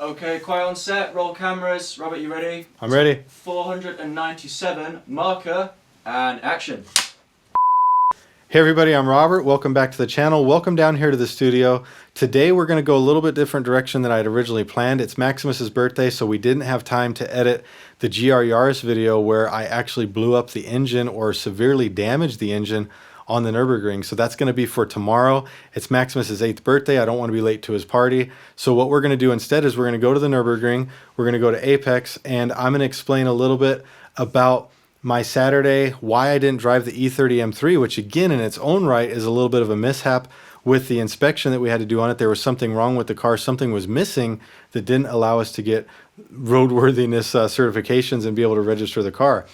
Okay, quiet on set, roll cameras. Robert, you ready? I'm ready. 497, marker, and action. Hey everybody, I'm Robert. Welcome back to the channel. Welcome down here to the studio. Today we're going to go a little bit different direction than I had originally planned. It's Maximus's birthday, so we didn't have time to edit the GR Yaris video where I actually blew up the engine or severely damaged the engine on the Nürburgring. So that's going to be for tomorrow. It's Maximus's 8th birthday. I don't want to be late to his party. So what we're going to do instead is we're going to go to the Nürburgring. We're going to go to Apex, and I'm going to explain a little bit about my Saturday, why I didn't drive the E30 M3, which again in its own right is a little bit of a mishap with the inspection that we had to do on it. There was something wrong with the car. Something was missing that didn't allow us to get roadworthiness certifications and be able to register the car.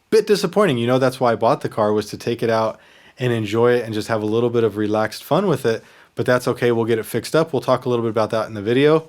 Bit disappointing. You know, that's why I bought the car, was to take it out and enjoy it and just have a little bit of relaxed fun with it. But that's okay. We'll get it fixed up. We'll talk a little bit about that in the video.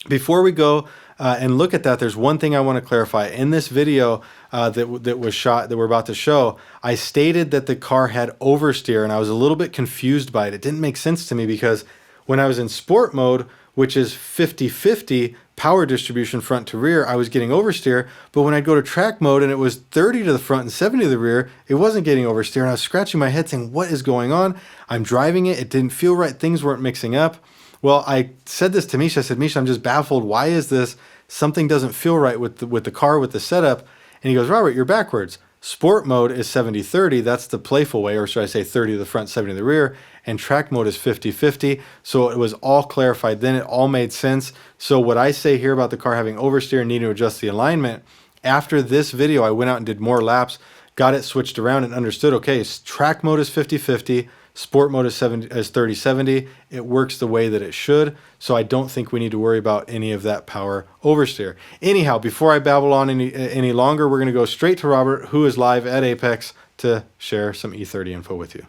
Before we go and look at that, there's one thing I want to clarify. In this video that was shot, that we're about to show, I stated that the car had oversteer, and I was a little bit confused by it. It didn't make sense to me because when I was in sport mode, which is 50-50 power distribution front to rear, I was getting oversteer. But when I'd go to track mode and it was 30 to the front and 70 to the rear, it wasn't getting oversteer. And I was scratching my head saying, what is going on? I'm driving it. It didn't feel right. Things weren't mixing up. Well, I said this to Misha. I said, Misha, I'm just baffled. Why is this? Something doesn't feel right with the car, with the setup. And he goes, Robert, you're backwards. Sport mode is 70-30. That's the playful way, or should I say 30 to the front, 70 to the rear. And track mode is 50-50. So it was all clarified then. It all made sense. So what I say here about the car having oversteer and needing to adjust the alignment, after this video, I went out and did more laps, got it switched around and understood, okay, track mode is 50-50. Sport mode is 30-70. It works the way that it should, so I don't think we need to worry about any of that power oversteer. Anyhow, before I babble on any longer, we're going to go straight to Robert, who is live at Apex, to share some E30 info with you.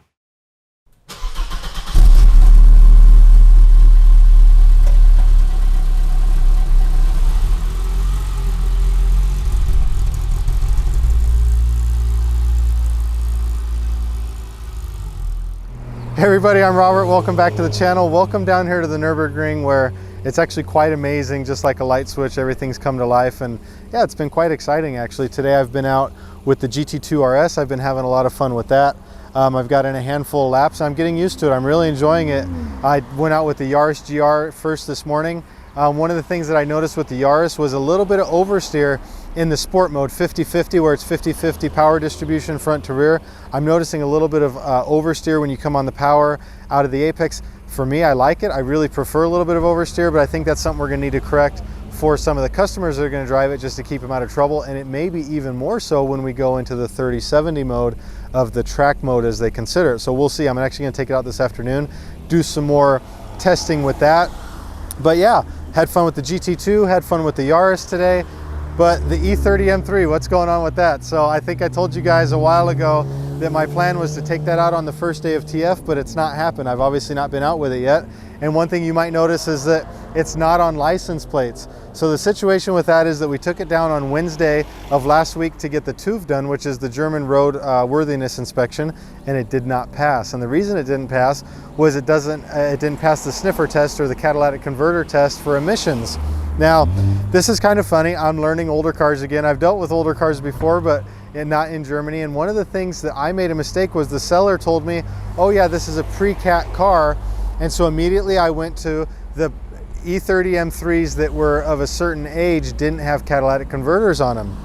Hey everybody, I'm Robert. Welcome back to the channel. Welcome down here to the Nürburgring, where it's actually quite amazing. Just like a light switch, everything's come to life, and yeah, it's been quite exciting actually. Today I've been out with the GT2 RS. I've been having a lot of fun with that. I've gotten a handful of laps. I'm getting used to it. I'm really enjoying it. I went out with the Yaris GR first this morning. One of the things that I noticed with the Yaris was a little bit of oversteer in the sport mode, 50-50, where it's 50-50 power distribution front to rear. I'm noticing a little bit of oversteer when you come on the power out of the Apex. For me, I like it. I really prefer a little bit of oversteer, but I think that's something we're gonna need to correct for some of the customers that are gonna drive it, just to keep them out of trouble. And it may be even more so when we go into the 30-70 mode of the track mode as they consider it. So we'll see. I'm actually gonna take it out this afternoon, do some more testing with that. But yeah, had fun with the GT2, had fun with the Yaris today. But the E30 M3, what's going on with that? So I think I told you guys a while ago that my plan was to take that out on the first day of TF, but it's not happened. I've obviously not been out with it yet. And one thing you might notice is that it's not on license plates. So the situation with that is that we took it down on Wednesday of last week to get the TÜV done, which is the German road worthiness inspection, and it did not pass. And the reason it didn't pass was it didn't pass the sniffer test, or the catalytic converter test for emissions. Now, this is kind of funny. I'm learning older cars again. I've dealt with older cars before, but not in Germany. And one of the things that I made a mistake was the seller told me, oh yeah, this is a pre-cat car. And so immediately I went to the E30 M3s that were of a certain age, didn't have catalytic converters on them.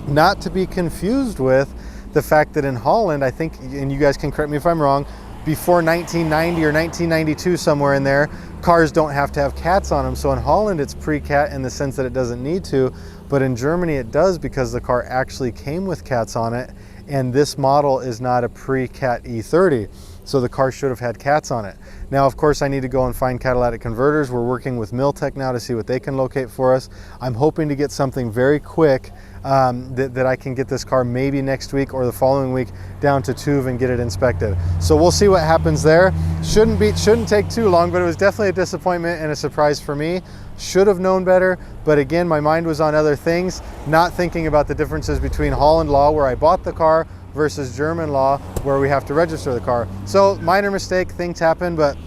Not to be confused with the fact that in Holland, I think, and you guys can correct me if I'm wrong, before 1990 or 1992, somewhere in there, cars don't have to have cats on them. So in Holland, it's pre-cat in the sense that it doesn't need to, but in Germany it does, because the car actually came with cats on it, and this model is not a pre-cat E30. So the car should have had cats on it. Now, of course, I need to go and find catalytic converters. We're working with Miltech now to see what they can locate for us. I'm hoping to get something very quick that I can get this car maybe next week or the following week down to TÜV and get it inspected. So we'll see what happens there. Shouldn't take too long, but it was definitely a disappointment and a surprise for me. Should have known better, but again, my mind was on other things, not thinking about the differences between Holland law, where I bought the car, versus German law, where we have to register the car. So minor mistake, things happen, but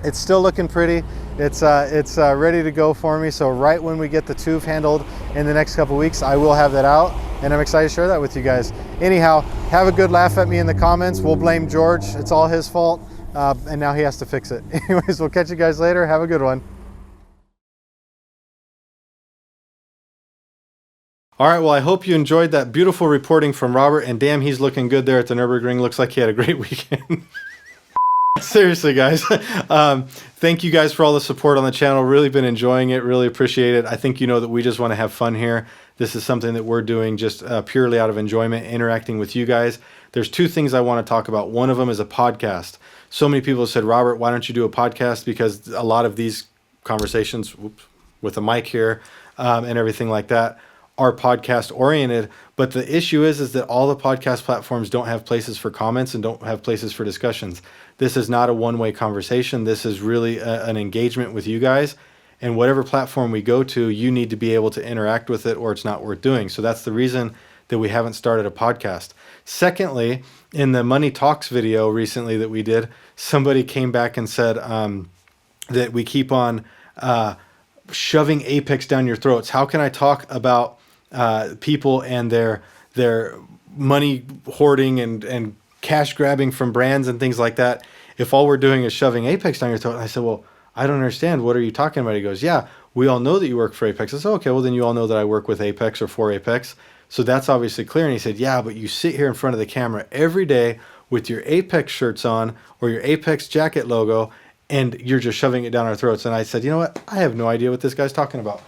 it's still looking pretty. it's ready to go for me. So right when we get the tube handled in the next couple weeks, I will have that out, and I'm excited to share that with you guys. Anyhow, have a good laugh at me in the comments. We'll blame George. It's all his fault, and now he has to fix it. Anyways, we'll catch you guys later. Have a good one. All right, well, I hope you enjoyed that beautiful reporting from Robert, and damn, he's looking good there at the Nürburgring. Looks like he had a great weekend. Seriously, guys. Thank you guys for all the support on the channel. Really been enjoying it. Really appreciate it. I think you know that we just want to have fun here. This is something that we're doing just purely out of enjoyment, interacting with you guys. There's two things I want to talk about. One of them is a podcast. So many people have said, Robert, why don't you do a podcast? Because a lot of these conversations, with a mic here and everything like that, are podcast oriented. But the issue is that all the podcast platforms don't have places for comments and don't have places for discussions. This is not a one-way conversation. This is really an engagement with you guys. And whatever platform we go to, you need to be able to interact with it, or it's not worth doing. So that's the reason that we haven't started a podcast. Secondly, in the Money Talks video recently that we did, somebody came back and said that we keep on shoving Apex down your throats. How can I talk about people and their money hoarding and cash grabbing from brands and things like that if all we're doing is shoving Apex down your throat? And I said, well, I don't understand. What are you talking about? He goes, yeah, we all know that you work for Apex. I said, okay, well, then you all know that I work with Apex or for Apex. So that's obviously clear. And he said, yeah, but you sit here in front of the camera every day with your Apex shirts on or your Apex jacket logo, and you're just shoving it down our throats. And I said, you know what? I have no idea what this guy's talking about.